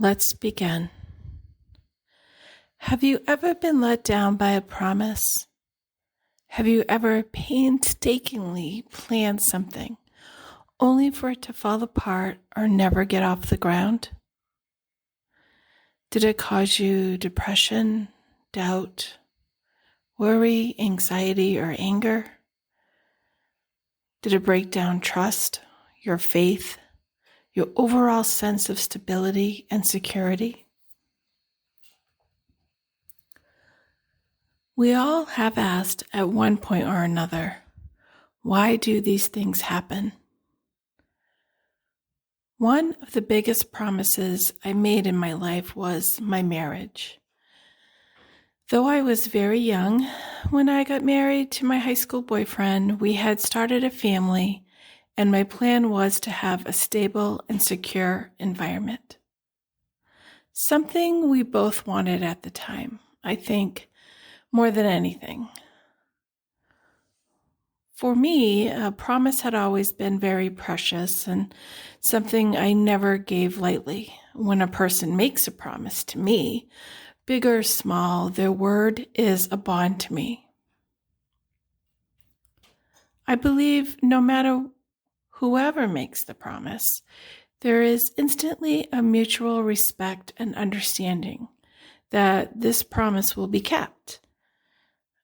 Let's begin. Have you ever been let down by a promise? Have you ever painstakingly planned something only for it to fall apart or never get off the ground? Did it cause you depression, doubt, worry, anxiety, or anger? Did it break down trust, your faith, your overall sense of stability and security? We all have asked at one point or another, why do these things happen? One of the biggest promises I made in my life was my marriage. Though I was very young when I got married to my high school boyfriend, we had started a family, and my plan was to have a stable and secure environment. Something we both wanted at the time, I think, more than anything. For me, a promise had always been very precious and something I never gave lightly. When a person makes a promise to me, big or small, their word is a bond to me. I believe no matter whoever makes the promise, there is instantly a mutual respect and understanding that this promise will be kept.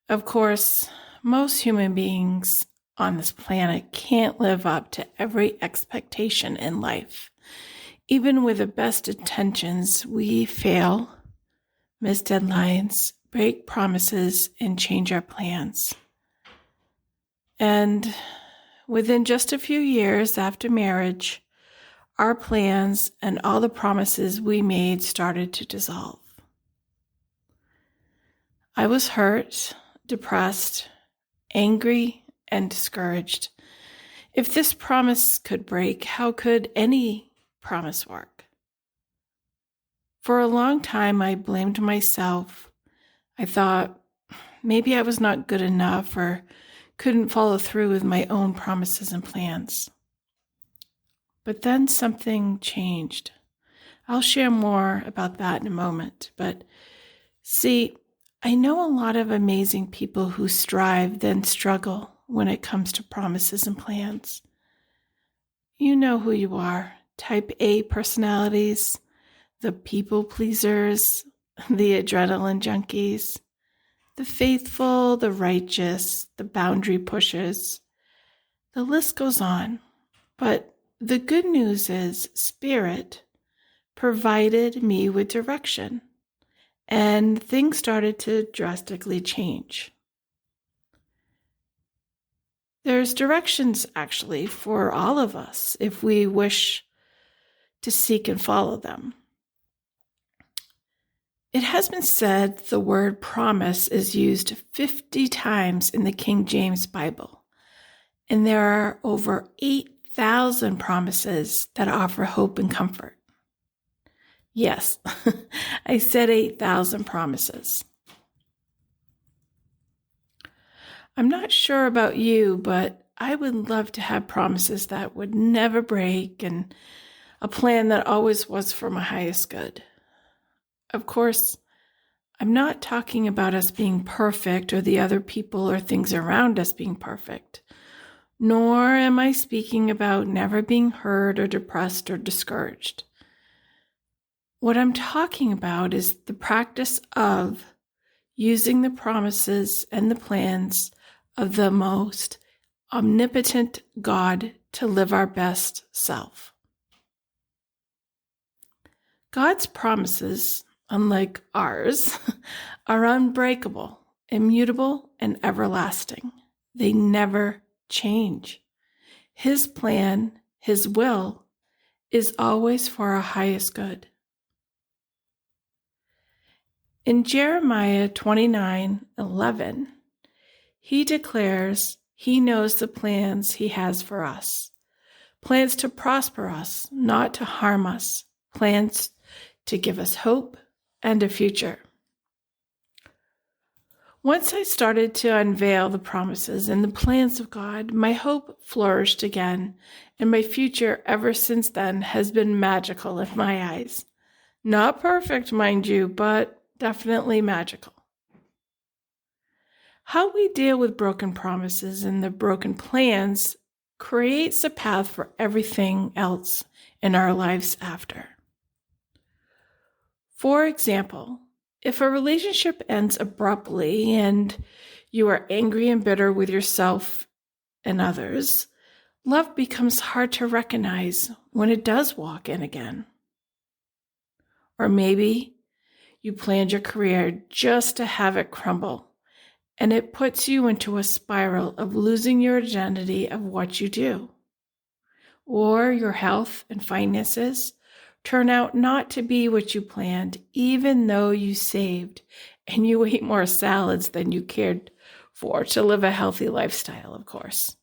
Of course, most human beings on this planet can't live up to every expectation in life. Even with the best intentions, we fail, miss deadlines, break promises, and change our plans. And within just a few years after marriage, our plans and all the promises we made started to dissolve. I was hurt, depressed, angry, and discouraged. If this promise could break, how could any promise work? For a long time, I blamed myself. I thought maybe I was not good enough or couldn't follow through with my own promises and plans. But then something changed. I'll share more about that in a moment. But see, I know a lot of amazing people who strive then struggle when it comes to promises and plans. You know who you are. Type A personalities, the people pleasers, the adrenaline junkies, the faithful, the righteous, the boundary pushers. The list goes on. But the good news is Spirit provided me with direction. And things started to drastically change. There's directions, actually, for all of us if we wish to seek and follow them. It has been said the word promise is used 50 times in the King James Bible, and there are over 8,000 promises that offer hope and comfort. Yes, I said 8,000 promises. I'm not sure about you, but I would love to have promises that would never break and a plan that always was for my highest good. Of course, I'm not talking about us being perfect or the other people or things around us being perfect, nor am I speaking about never being hurt or depressed or discouraged. What I'm talking about is the practice of using the promises and the plans of the most omnipotent God to live our best self. God's promises, unlike ours, are unbreakable, immutable, and everlasting. They never change. His plan, His will, is always for our highest good. In Jeremiah 29:11, He declares He knows the plans He has for us, plans to prosper us, not to harm us, plans to give us hope and a future. Once I started to unveil the promises and the plans of God, my hope flourished again, and my future ever since then has been magical in my eyes. Not perfect, mind you, but definitely magical. How we deal with broken promises and the broken plans creates a path for everything else in our lives after. For example, if a relationship ends abruptly and you are angry and bitter with yourself and others, love becomes hard to recognize when it does walk in again. Or maybe you planned your career just to have it crumble, and it puts you into a spiral of losing your identity of what you do. Or your health and finances turn out not to be what you planned, even though you saved and you ate more salads than you cared for to live a healthy lifestyle, of course.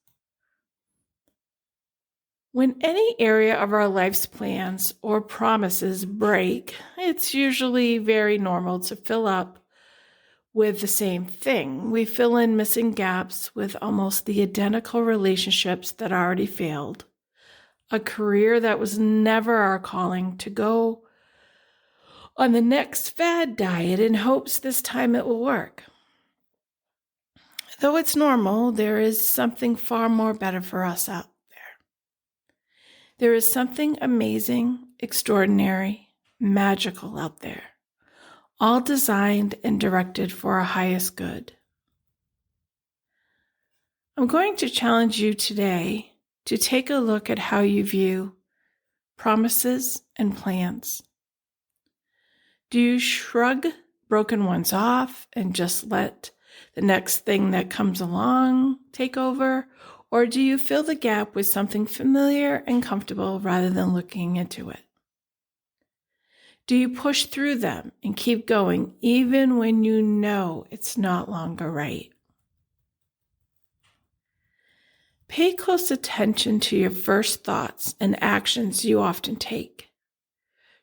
When any area of our life's plans or promises break, it's usually very normal to fill up with the same thing. We fill in missing gaps with almost the identical relationships that already failed, a career that was never our calling, to go on the next fad diet in hopes this time it will work. Though it's normal, there is something far more better for us out there. There is something amazing, extraordinary, magical out there, all designed and directed for our highest good. I'm going to challenge you today to take a look at how you view promises and plans. Do you shrug broken ones off and just let the next thing that comes along take over? Or do you fill the gap with something familiar and comfortable rather than looking into it? Do you push through them and keep going even when you know it's not longer right? Pay close attention to your first thoughts and actions you often take.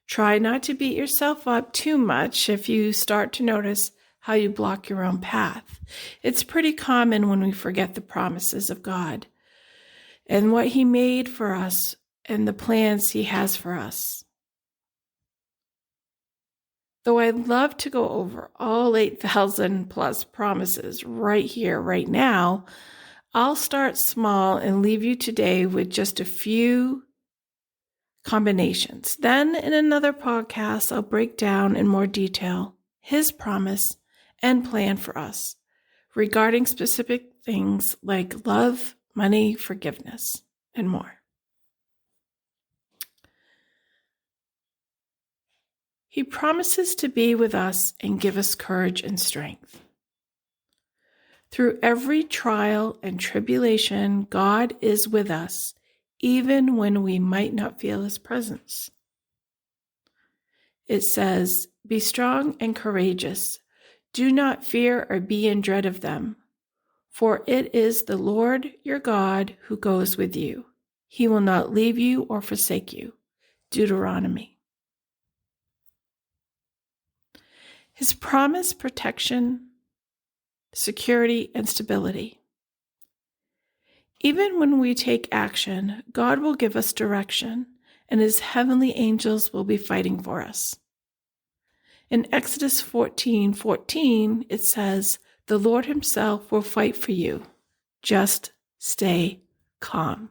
Try not to beat yourself up too much if you start to notice how you block your own path. It's pretty common when we forget the promises of God and what He made for us and the plans He has for us. Though I'd love to go over all 8,000 plus promises right here, right now, I'll start small and leave you today with just a few combinations. Then in another podcast, I'll break down in more detail His promise and plan for us regarding specific things like love, money, forgiveness, and more. He promises to be with us and give us courage and strength. Through every trial and tribulation, God is with us, even when we might not feel His presence. It says, "Be strong and courageous. Do not fear or be in dread of them, for it is the Lord your God who goes with you. He will not leave you or forsake you." Deuteronomy. His promise, protection, security, and stability. Even when we take action, God will give us direction, and His heavenly angels will be fighting for us. In Exodus 14:14, it says, "The Lord Himself will fight for you. Just stay calm."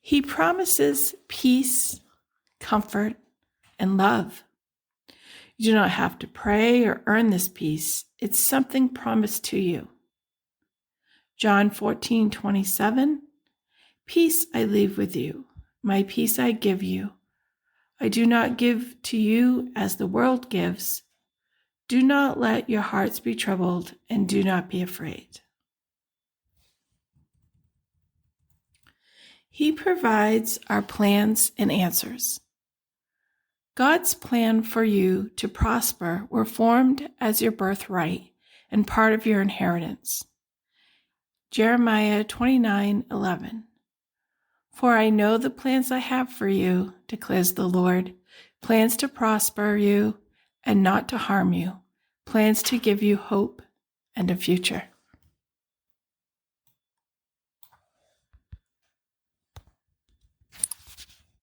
He promises peace, comfort, and love. You do not have to pray or earn this peace. It's something promised to you. John 14:27, "Peace I leave with you. My peace I give you. I do not give to you as the world gives. Do not let your hearts be troubled, and do not be afraid." He provides our plans and answers. God's plan for you to prosper were formed as your birthright and part of your inheritance. Jeremiah 29:11. "For I know the plans I have for you, declares the Lord, plans to prosper you and not to harm you, plans to give you hope and a future."